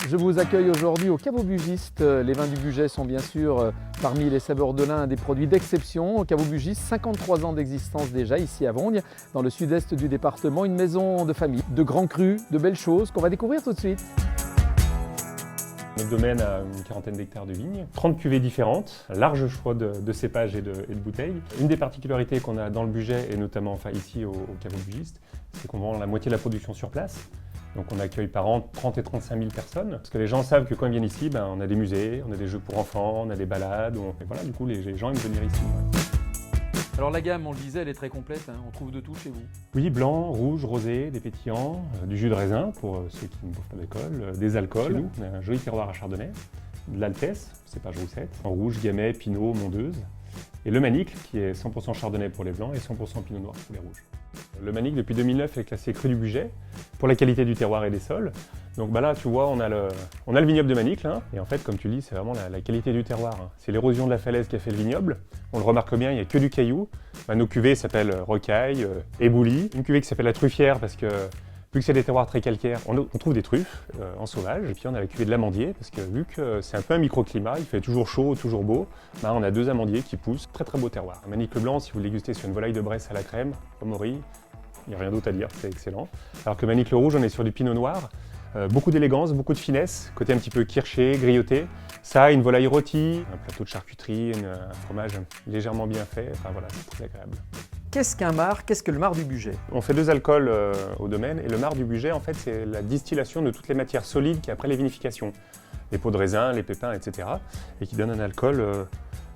Je vous accueille aujourd'hui au Caveau Bugiste. Les vins du Bugey sont bien sûr parmi les saveurs de l'Ain des produits d'exception. Au Caveau Bugiste, 53 ans d'existence déjà ici à Vognes, dans le sud-est du département. Une maison de famille, de grands crus, de belles choses qu'on va découvrir tout de suite. Notre domaine a une quarantaine d'hectares de vignes, 30 cuvées différentes, un large choix de cépages et de bouteilles. Une des particularités qu'on a dans le Bugey, et notamment ici au Caveau Bugiste, c'est qu'on vend la moitié de la production sur place. Donc on accueille par an 30 et 35 000 personnes. Parce que les gens savent que quand ils viennent ici, on a des musées, on a des jeux pour enfants, on a des balades. Et voilà, du coup, les gens aiment venir ici. Alors la gamme, on le disait, elle est très complète, hein. On trouve de tout chez vous. Oui, blanc, rouge, rosé, des pétillants, du jus de raisin pour ceux qui ne bouffent pas d'alcool, des alcools. Chez nous, on a un joli terroir à chardonnay, de l'Altesse, cépage roussette, en rouge, gamay, pinot, mondeuse. Et le Manicle, qui est 100% chardonnay pour les blancs et 100% pinot noir pour les rouges. Le Manicle, depuis 2009, est classé cru du Bugey pour la qualité du terroir et des sols. Donc là, tu vois, on a le vignoble de Manicle, hein, et en fait, comme tu dis, c'est vraiment la qualité du terroir. Hein. C'est l'érosion de la falaise qui a fait le vignoble. On le remarque bien, il n'y a que du caillou. Nos cuvées s'appellent Rocaille, Éboulis. Une cuvée qui s'appelle la Truffière parce que vu que c'est des terroirs très calcaires, on trouve des truffes en sauvage. Et puis on a la cuvée de l'Amandier, parce que vu que c'est un peu un microclimat, il fait toujours chaud, toujours beau, on a deux amandiers qui poussent. Très très beau terroir. Un Manicle blanc, si vous le dégustez sur une volaille de Bresse à la crème, au mori, il n'y a rien d'autre à dire, c'est excellent. Alors que Manicle rouge, on est sur du pinot noir. Beaucoup d'élégance, beaucoup de finesse, côté un petit peu kirché, grioté. Ça, une volaille rôtie, un plateau de charcuterie, un fromage légèrement bien fait, enfin voilà, c'est très agréable. Qu'est-ce qu'un marc? Qu'est-ce que le marc du Bugey? On fait deux alcools au domaine, et le marc du Bugey, en fait, c'est la distillation de toutes les matières solides qui après les vinifications. Les peaux de raisin, les pépins, etc. Et qui donne un alcool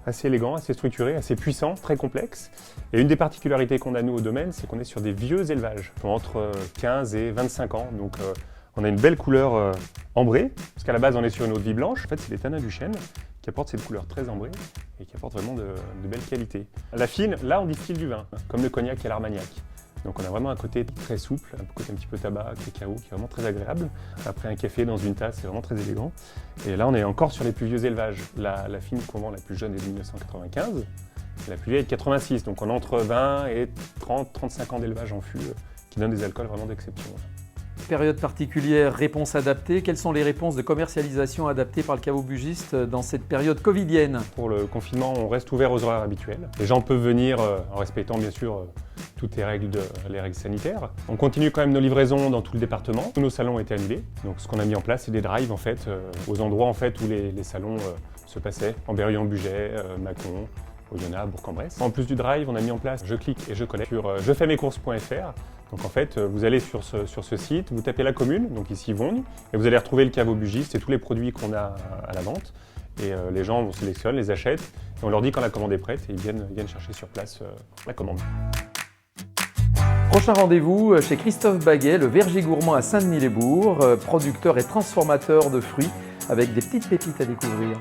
assez élégant, assez structuré, assez puissant, très complexe. Et une des particularités qu'on a nous au domaine, c'est qu'on est sur des vieux élevages, entre 15 et 25 ans. Donc on a une belle couleur ambrée, parce qu'à la base on est sur une eau de vie blanche. En fait, c'est les tanins du chêne qui apportent cette couleur très ambrée et qui apportent vraiment de belles qualités. La fine, là on distille du vin, comme le cognac et l'armagnac. Donc on a vraiment un côté très souple, un côté un petit peu tabac, cacao, qui est vraiment très agréable. Après un café dans une tasse, c'est vraiment très élégant. Et là on est encore sur les plus vieux élevages. La fine qu'on vend la plus jeune est de 1995, et la plus vieille est de 86. Donc on a entre 20 et 30-35 ans d'élevage en fût, qui donnent des alcools vraiment d'exception. Période particulière, réponses adaptées. Quelles sont les réponses de commercialisation adaptées par le Caveau Bugiste dans cette période covidienne? Pour le confinement, on reste ouvert aux horaires habituels. Les gens peuvent venir en respectant bien sûr toutes les règles sanitaires. On continue quand même nos livraisons dans tout le département. Tous nos salons ont été annulés. Donc ce qu'on a mis en place, c'est des drives en fait, aux endroits en fait, où les salons se passaient. En Berrian, Bugey, Mâcon, Oyonnax, Bourg-en-Bresse. En plus du drive, on a mis en place Je clique et je collecte sur jefaimescourses.fr. Donc en fait, vous allez sur ce site, vous tapez la commune, donc ici Vognes, et vous allez retrouver le Caveau Bugiste et tous les produits qu'on a à la vente. Et les gens vous sélectionnent, les achètent, et on leur dit quand la commande est prête, et ils viennent chercher sur place la commande. Prochain rendez-vous chez Christophe Baguet, le verger gourmand à Saint-Denis-les-Bourgs, producteur et transformateur de fruits avec des petites pépites à découvrir.